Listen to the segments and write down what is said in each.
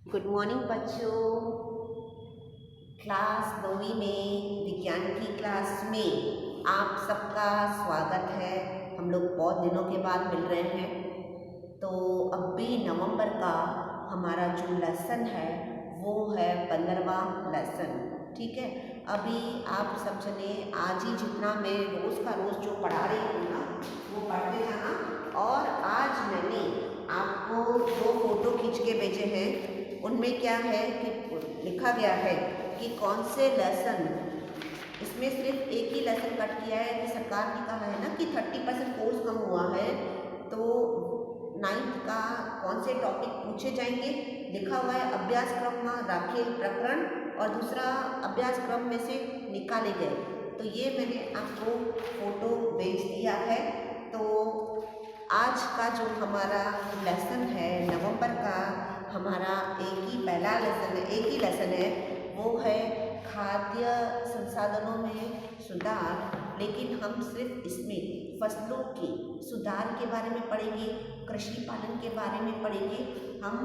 Good morning बच्चों। Class 9वीं में विज्ञान की क्लास में आप सबका स्वागत है। हम लोग बहुत दिनों के बाद मिल रहे हैं। तो अब भी नवंबर का हमारा जो लेसन है वो है 15वां लेसन। ठीक है, अभी आप सब जने आज ही जितना मैं रोज़ का रोज़ जो पढ़ा रही हूँ ना वो पढ़ते जाना। और आज मैंने आपको दो फोटो खींच के भेजे हैं। उनमें क्या है कि लिखा गया है कि कौन से लेसन, इसमें सिर्फ एक ही लेसन कट किया है कि सरकार ने कहा है ना कि 30% कोर्स कम हुआ है, तो 9th का कौन से टॉपिक पूछे जाएंगे लिखा हुआ है। अभ्यास क्रम में राखेल प्रकरण और दूसरा अभ्यास क्रम में से निकाले गए। तो ये मैंने आपको फोटो भेज दिया है। तो आज का जो हमारा लेसन है नवंबर का, हमारा एक ही लेसन है, वो है खाद्य संसाधनों में सुधार। लेकिन हम सिर्फ इसमें फसलों के सुधार के बारे में पढ़ेंगे, कृषि पालन के बारे में पढ़ेंगे, हम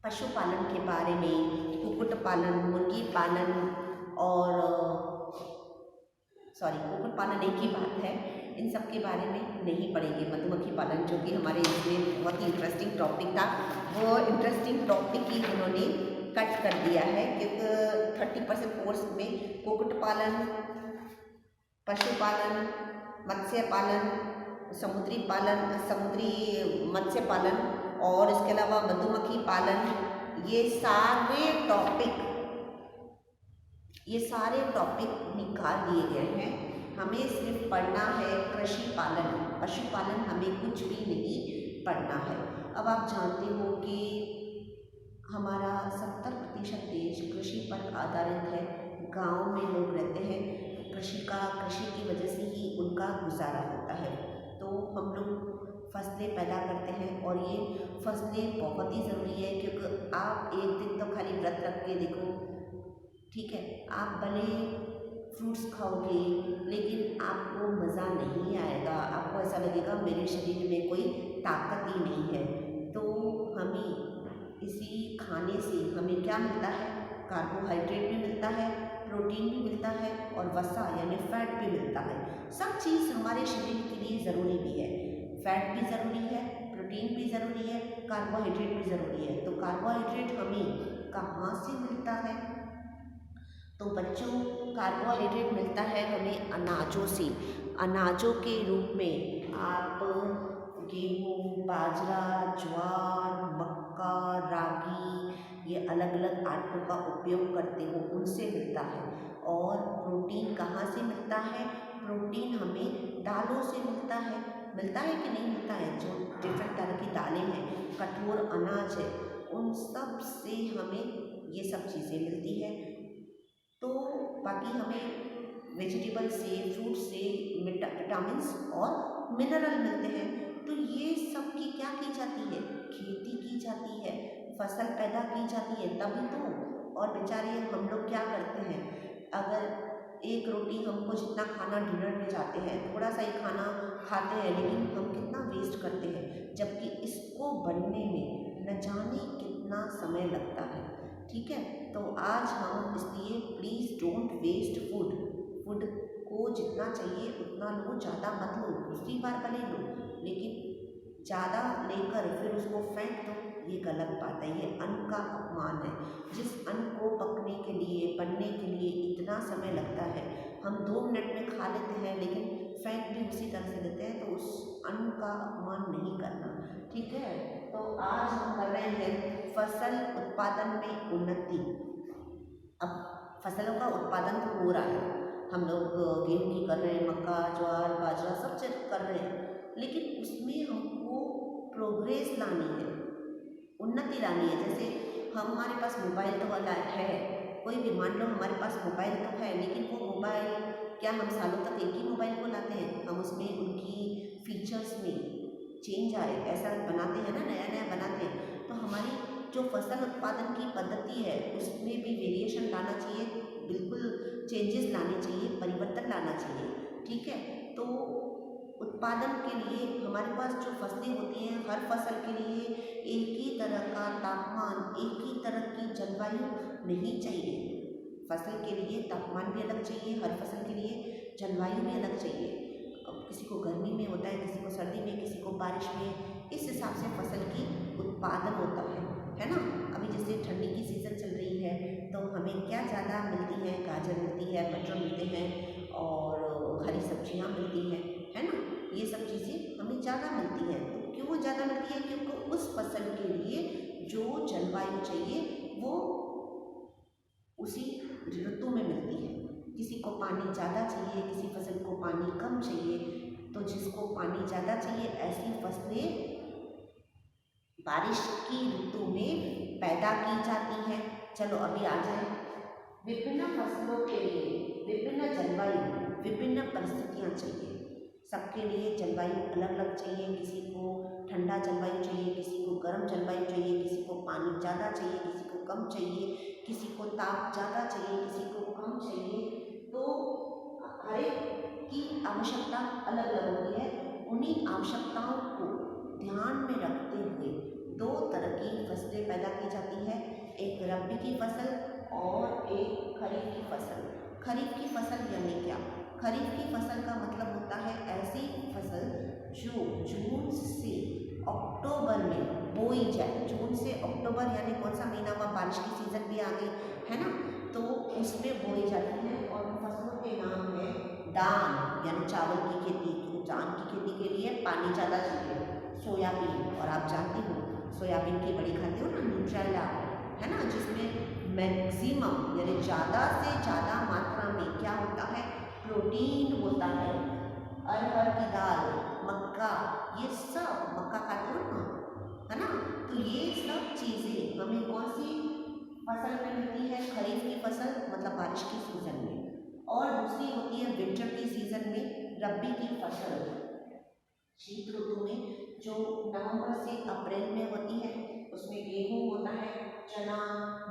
पशुपालन के बारे में, कुक्कुट पालन, मुर्गी पालन और कुक्कुट पालन एक ही बात है, इन सब के बारे में नहीं पढ़ेंगे। मधुमक्खी पालन जो कि हमारे इसमें बहुत ही इंटरेस्टिंग टॉपिक था, वो इंटरेस्टिंग टॉपिक ही उन्होंने कट कर दिया है क्योंकि 30% कोर्स में कुक्कुट पालन, पशुपालन, मत्स्य पालन, समुद्री मत्स्य पालन और इसके अलावा मधुमक्खी पालन, ये सारे टॉपिक निकाल दिए गए हैं। हमें सिर्फ पढ़ना है कृषि पालन, पशुपालन हमें कुछ भी नहीं पढ़ना है। अब आप जानते हो कि हमारा 70% देश कृषि पर आधारित है। गांव में लोग रहते हैं, कृषि की वजह से ही उनका गुजारा होता है। तो हम लोग फसलें पैदा करते हैं और ये फसलें बहुत ही ज़रूरी है क्योंकि आप एक दिन तो खाली व्रत रख के देखो, ठीक है, आप भले फ्रूट्स खाओगे लेकिन आपको मज़ा नहीं आएगा, आपको ऐसा लगेगा मेरे शरीर में कोई ताकत ही नहीं है। तो हमें इसी खाने से हमें क्या मिलता है, कार्बोहाइड्रेट भी मिलता है, प्रोटीन भी मिलता है और वसा यानी फैट भी मिलता है। सब चीज़ हमारे शरीर के लिए ज़रूरी भी है। फैट भी ज़रूरी है, प्रोटीन भी ज़रूरी है, कार्बोहाइड्रेट भी ज़रूरी है। तो कार्बोहाइड्रेट हमें कहाँ से मिलता है? तो बच्चों, कार्बोहाइड्रेट मिलता है हमें अनाजों से। अनाजों के रूप में आप गेहूँ, बाजरा, ज्वार, मक्का, रागी, ये अलग अलग आटों का उपयोग करते हो, उनसे मिलता है। और प्रोटीन कहाँ से मिलता है? प्रोटीन हमें दालों से मिलता है कि नहीं मिलता है? जो डिफरेंट तरह की दालें हैं, कठोर अनाज है, उन सब से हमें ये सब चीज़ें मिलती है। तो बाकी हमें वेजिटेबल से, फ्रूट से विटामिन्स और मिनरल मिलते हैं। तो ये सब की क्या की जाती है? खेती की जाती है, फसल पैदा की जाती है तभी तो। और बेचारे हम लोग क्या करते हैं, अगर एक रोटी हमको जितना खाना डिनर में जाते हैं, थोड़ा सा ही खाना खाते हैं, लेकिन हम कितना वेस्ट करते हैं, जबकि इसको बनने में न जाने कितना समय लगता है। ठीक है, तो आज हम इसलिए प्लीज़ डोंट वेस्ट फूड को जितना चाहिए उतना लो, ज़्यादा मत लो। दूसरी बार भले लो, लेकिन ज़्यादा लेकर फिर उसको फेंक दो, ये गलत बात है, ये अन्न का अपमान है। जिस अन्न को पकने के लिए, बनने के लिए इतना समय लगता है, हम 2 मिनट में खा लेते हैं लेकिन फेंक भी उसी तरह से देते हैं। तो उस अन्न का अपमान नहीं करना, ठीक है। तो आज हम कर रहे हैं फसल उत्पादन में उन्नति। अब फसलों का उत्पादन तो हो रहा है, हम लोग गेहूँ की कर रहे हैं, मक्का, ज्वार, बाजरा सब चीज़ कर रहे हैं, लेकिन उसमें हमको प्रोग्रेस लानी है, उन्नति लानी है। जैसे हमारे पास मोबाइल तो वाला है, कोई भी मान लो हमारे पास मोबाइल तो है, लेकिन वो मोबाइल क्या हम सालों तक एक ही मोबाइल को लाते हैं? हम उसमें उनकी फीचर्स में चेंज आए ऐसा बनाते हैं ना, नया नया बनाते हैं। तो हमारी जो फसल उत्पादन की पद्धति है उसमें भी वेरिएशन लाना चाहिए, बिल्कुल चेंजेस लाने चाहिए, परिवर्तन लाना चाहिए, ठीक है। तो उत्पादन के लिए हमारे पास जो फसलें होती हैं, हर फसल के लिए एक ही तरह का तापमान, एक ही तरह की जलवायु नहीं चाहिए। फसल के लिए तापमान भी अलग चाहिए, हर फसल के लिए जलवायु भी अलग चाहिए। अब किसी को गर्मी में होता है, किसी को सर्दी में, किसी को बारिश में, इस हिसाब से फसल की उत्पादन होता है ना। अभी जैसे ठंडी की सीज़न चल रही है तो हमें क्या ज़्यादा मिलती है, गाजर मिलती है, मटर मिलते हैं और हरी सब्जियां मिलती हैं, है ना। ये सब चीज़ें हमें ज़्यादा मिलती हैं। तो क्यों ज़्यादा मिलती है? क्योंकि उस फसल के लिए जो जलवायु चाहिए वो उसी ऋतु में मिलती है। किसी को पानी ज़्यादा चाहिए, किसी फसल को पानी कम चाहिए। तो जिसको पानी ज़्यादा चाहिए ऐसी फसलें बारिश की ऋतु में पैदा की जाती हैं। चलो अभी आ जाए, विभिन्न फसलों के लिए विभिन्न जलवायु, विभिन्न परिस्थितियाँ चाहिए। सबके लिए जलवायु अलग अलग चाहिए। किसी को ठंडा जलवायु चाहिए, किसी को गर्म जलवायु चाहिए, किसी को पानी ज़्यादा चाहिए, किसी को कम चाहिए, किसी को ताप ज़्यादा चाहिए, किसी को कम चाहिए। तो हर एक की आवश्यकता अलग अलग होती है। उन्हीं आवश्यकताओं को ध्यान में रखते हुए दो तरह की फसलें पैदा की जाती है, एक रबी की फसल और एक खरीफ की फसल। खरीफ की फसल यानी क्या? खरीफ की फसल का मतलब होता है ऐसी फसल जो जून से अक्टूबर में बोई जाए। जून से अक्टूबर यानी कौन सा महीना हुआ? बारिश की सीज़न भी आ गई है ना, तो उसमें बोई जाती है। और फसलों के नाम है धान यानी चावल की खेती। तो धान की खेती के लिए पानी ज़्यादा चाहिए। सोयाबीन, और आप जानती हो सोयाबीन की बड़ी खाते हो ना, न्यूट्रेला, है ना, जिसमें मैक्सिमम यानी ज़्यादा से ज़्यादा मात्रा में क्या होता है? प्रोटीन होता है। अरहर की दाल, मक्का, ये सब मक्का खाते हो ना, है ना। तो ये सब चीज़ें हमें कौन सी फसल में मिलती है? खरीफ की फसल, मतलब बारिश की सीज़न में। और दूसरी होती है विंटर की सीज़न में रबी की फसल, शीत ऋतु में, जो नवंबर से अप्रैल में होती है। उसमें गेहूँ होता है, चना,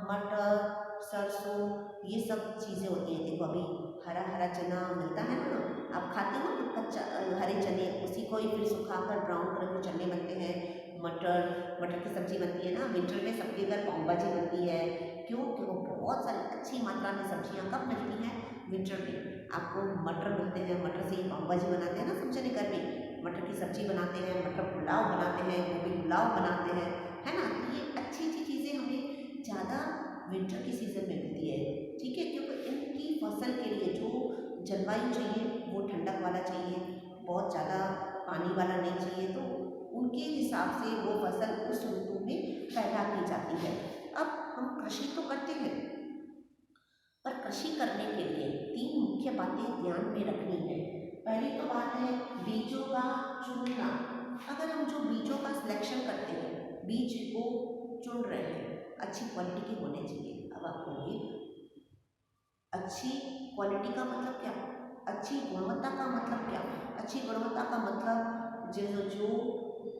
मटर, सरसों, ये सब चीज़ें होती हैं। देखो अभी हरा हरा चना मिलता है ना, आप खाते हो ना कच्चा हरे चने, उसी को ही फिर सुखाकर ब्राउन कलर के चने बनते हैं। मटर की सब्जी बनती है ना, विंटर में सबके घर पाव भाजी बनती है। क्यों? क्योंकि बहुत सारी अच्छी मात्रा में सब्जियां कब मिलती हैं? विंटर में। आपको मटर मिलते हैं, मटर से ही पाव भाजी बनाते हैं ना सब जने घर में, मटर की सब्जी बनाते हैं, मटर पुलाव बनाते हैं, गोभी पुलाव बनाते हैं, है ना। तो ये अच्छी अच्छी चीज़ें हमें ज़्यादा विंटर की सीज़न में मिलती है, ठीक है। क्योंकि इनकी फसल के लिए जो जलवायु चाहिए वो ठंडक वाला चाहिए, बहुत ज़्यादा पानी वाला नहीं चाहिए। तो उनके हिसाब से वो फसल उस ऋतु में पैदा की जाती है। अब हम कृषि तो करते हैं, पर कृषि करने के लिए तीन मुख्य बातें ध्यान में रखनी है। पहली तो बात है बीजों का चुनना। अगर हम जो बीजों का सिलेक्शन करते हैं, बीज को चुन रहे हैं, अच्छी क्वालिटी के होने चाहिए। अब आप कहोगे अच्छी क्वालिटी का मतलब क्या? अच्छी गुणवत्ता का मतलब क्या? अच्छी गुणवत्ता का मतलब जो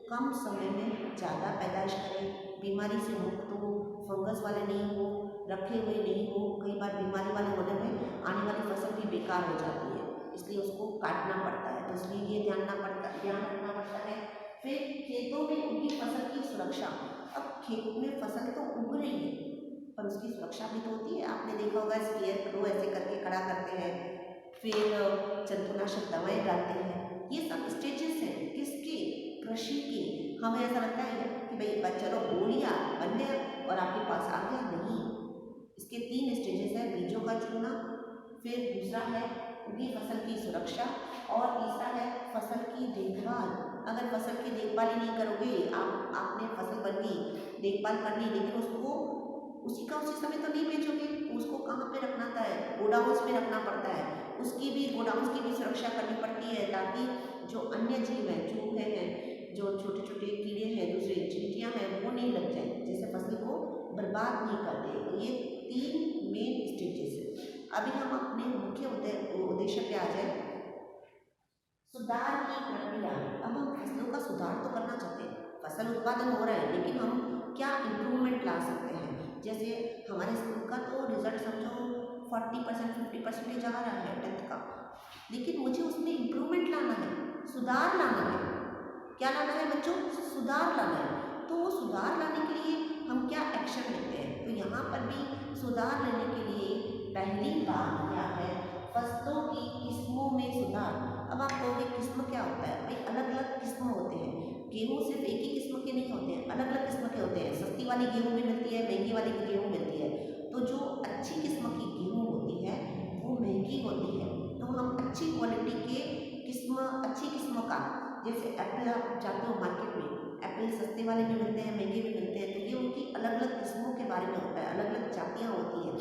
कम समय में ज़्यादा पैदाइश करे, बीमारी से मुक्त हो, फंगस वाले नहीं हो, रखे हुए नहीं हो। कई बार बीमारी वाले होने में आने वाली फसल भी बेकार हो जाती है, इसलिए उसको काटना पड़ता है। तो इसलिए ये ध्यान रखना पड़ता है। फिर खेतों में उनकी फसल की सुरक्षा। अब खेत में फसल तो उग रही है, पर उसकी सुरक्षा भी तो होती है। आपने देखा होगा स्केयर क्रो ऐसे करके खड़ा करते हैं, फिर जंतुनाशक दवाएं डालते हैं। ये सब स्टेजेस हैं किसके? कृषि के। हमें ऐसा लगता है कि भाई चलो बो लिया, बन गया और आपके पास आ गया, नहीं। इसके तीन स्टेजेस हैं, बीजों का चुनना, फिर दूसरा है उनकी फसल की सुरक्षा, और तीसरा है फसल की देखभाल। अगर फसल की देखभाल ही नहीं करोगे, आपने फसल बन गई, देखभाल कर ली, लेकिन उसको उसी समय तो नहीं बेचोगे, तो उसको कहाँ पे रखना था? गोडाउंस में रखना पड़ता है। उसकी भी गोडाउंस की भी सुरक्षा करनी पड़ती है, ताकि जो अन्य जीव हैं, चूहे हैं, जो छोटे छोटे कीड़े हैं, दूसरी चींटियाँ हैं, वो नहीं लग जाए, जिससे फसल को बर्बाद नहीं कर दे। तो ये तीन मेन स्टेजेस है। अभी हम अपने मुख्य उद्देश्य पे आ जाए, सुधार की प्रक्रिया। अब हम फसलों का सुधार तो करना चाहते हैं, फसल उत्पादन हो रहा है, लेकिन हम क्या इम्प्रूवमेंट ला सकते हैं? जैसे हमारे स्कूल का तो रिजल्ट समझो 40% 50% आ रहा है 10th का, लेकिन मुझे उसमें इम्प्रूवमेंट लाना है। सुधार लाना है। क्या लाना है बच्चों? सुधार लाना है। तो वो सुधार लाने के लिए हम क्या एक्शन लेते हैं? तो यहाँ पर भी सुधार लेने के लिए पहली बात क्या है? फसलों की किस्मों में सुधार। अब आप कहोगे किस्म क्या होता है? भाई अलग अलग किस्म होते हैं। गेहूँ सिर्फ एक ही किस्म के नहीं होते हैं, अलग अलग किस्म के होते हैं। सस्ती वाली गेहूँ भी मिलती है, महंगी वाली भी गेहूँ मिलती है। तो जो अच्छी किस्म की गेहूँ होती है वो महंगी होती है। तो हम अच्छी क्वालिटी के अच्छी किस्म का, जैसे एप्पल आप जाते हो मार्केट में, एप्पल सस्ते वाले भी मिलते हैं, महंगे भी मिलते हैं। तो ये उनकी अलग अलग किस्मों के बारे में होता है, अलग अलग जातियाँ होती हैं,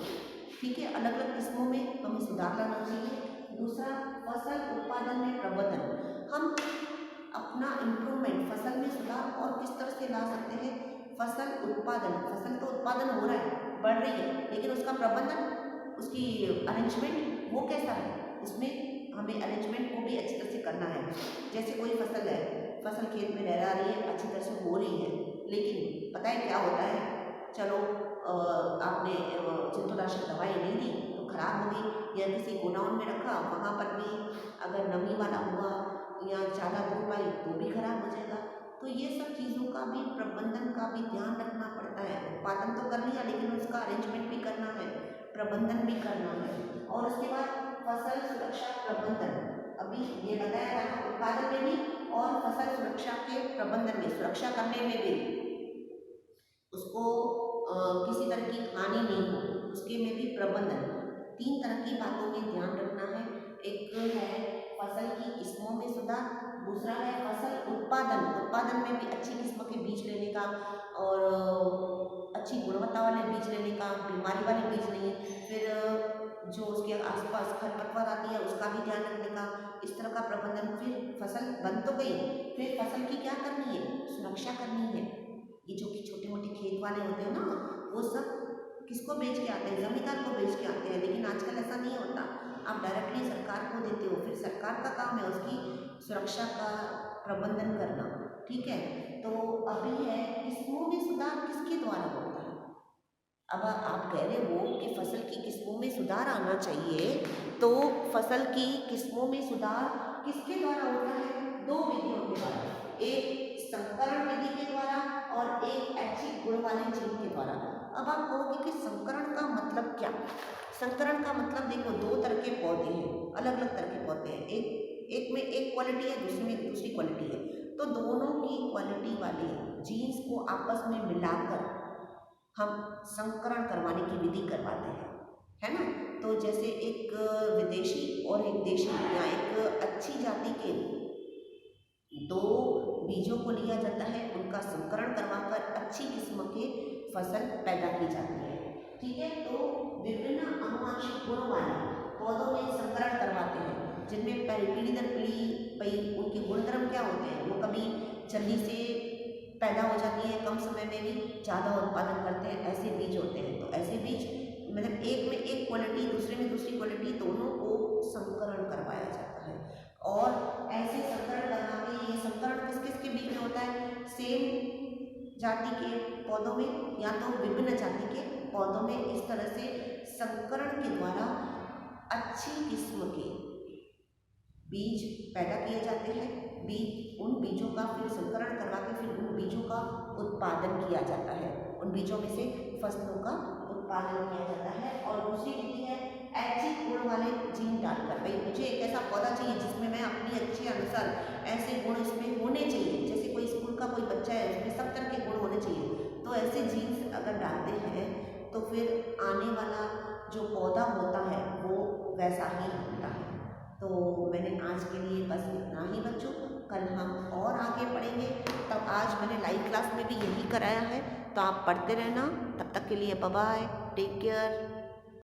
ठीक है। अलग अलग किस्मों में हमें सुधार लाना चाहिए। दूसरा, फसल उत्पादन में प्रबंधन। हम अपना इम्प्रूवमेंट, फसल में सुधार और किस तरह से ला सकते हैं? फसल उत्पादन, फसल तो उत्पादन हो रहा है, बढ़ रही है, लेकिन उसका प्रबंधन, उसकी अरेंजमेंट वो कैसा है? उसमें हमें अरेंजमेंट को भी अच्छी तरह से करना है। जैसे कोई फसल है, फसल खेत में लहरा रही है, अच्छी तरह से हो रही है, लेकिन पता है क्या होता है? चलो आपने जंतुनाशक दवाई नहीं दी तो खराब हो गई, या किसी गोडाउन में रखा, वहाँ पर भी अगर नमी वाला हुआ या ज़्यादा धूप आई तो भी खराब हो जाएगा। तो ये सब चीज़ों का भी, प्रबंधन का भी ध्यान रखना पड़ता है। उत्पादन तो कर लिया, लेकिन उसका अरेंजमेंट भी करना है, प्रबंधन भी करना है। और उसके बाद फसल सुरक्षा प्रबंधन, अभी ये बताया था, उत्पादन में भी और फसल सुरक्षा के प्रबंधन में, सुरक्षा करने में भी, उसको किसी तरह की हानि नहीं हो, उसके में भी प्रबंधन। 3 तरह की बातों में ध्यान रखना है। एक है फसल की किस्मों में सुधार, दूसरा है फसल उत्पादन, उत्पादन में भी अच्छी किस्म के बीज लेने का और अच्छी गुणवत्ता वाले बीज लेने का, बीमारी वाले बीज नहीं। फिर जो उसके आसपास खरपतवार आती है उसका भी ध्यान रखने का, इस तरह का प्रबंधन। फिर फसल बन तो गई, फिर फसल की क्या करनी है? सुरक्षा करनी है। ये जो कि छोटे मोटे खेत वाले होते हैं ना, वो सब किसको बेच के आते हैं? जमींदार को बेच के आते हैं। लेकिन आजकल ऐसा नहीं होता, आप डायरेक्टली सरकार को देते हो, फिर सरकार का काम है उसकी सुरक्षा का प्रबंधन करना, ठीक है। तो अभी है किस्मों में सुधार किसके द्वारा होता है? अब आप कह रहे हो कि फसल की किस्मों में सुधार आना चाहिए, तो फसल की किस्मों में सुधार किसके द्वारा होता है? 2 विधियों के द्वारा, एक संकरण विधि के द्वारा और एक ऐच्छिक गुण वाले जीन के द्वारा। अब आप कहोगे कि संकरण का मतलब क्या? संकरण का मतलब देखो, 2 तरह के पौधे हैं, अलग अलग तरह के पौधे हैं। एक में एक क्वालिटी है, दूसरे में दूसरी क्वालिटी है। तो दोनों की क्वालिटी वाले जीन्स को आपस में मिलाकर हम संकरण करवाने की विधि करवाते हैं, है ना। तो जैसे एक विदेशी और एक देशी, या एक अच्छी जाति के 2 बीजों को लिया जाता है, उनका संकरण करवाकर अच्छी किस्म के फसल पैदा की जाती है, ठीक है। तो विभिन्न आनुवंशिक गुणों वाले पौधों में संकरण करवाते हैं, जिनमें पीढ़ी दर पीढ़ी उनके गुणधर्म क्या होते हैं? वो कभी जल्दी से पैदा हो जाती है, कम समय में भी ज़्यादा उत्पादन करते हैं, ऐसे बीज होते हैं। तो ऐसे बीज मतलब एक में एक क्वालिटी, दूसरे में दूसरी क्वालिटी, दोनों को संकरण करवाया जाता है। और ऐसे संकरण करवा के, ये संकरण किस किस के बीच में होता है? सेम जाति के पौधों में या तो विभिन्न जाति के पौधों में, इस तरह से संकरण के द्वारा अच्छी किस्म के बीज पैदा किए जाते हैं। उन बीजों का फिर संकरण करवा के फिर उन बीजों का उत्पादन किया जाता है, उन बीजों में से फसलों का उत्पादन किया जाता है। और दूसरी विधि है ऐच्छिक गुण वाले जीन डालकर। भाई मुझे एक ऐसा पौधा चाहिए जिसमें मैं अपनी अच्छे अनुसार ऐसे गुण इसमें होने चाहिए, जैसे कोई स्कूल का कोई बच्चा है उसमें सब तरह के गुण होने चाहिए, तो ऐसे जीन्स अगर डालते हैं तो फिर आने वाला जो पौधा होता है वो वैसा ही होता है। तो मैंने आज के लिए बस इतना ही बच्चों, कल हम और आगे पढ़ेंगे। तब आज मैंने लाइव क्लास में भी यही कराया है, तो आप पढ़ते रहना। तब तक के लिए बाय बाय, टेक केयर।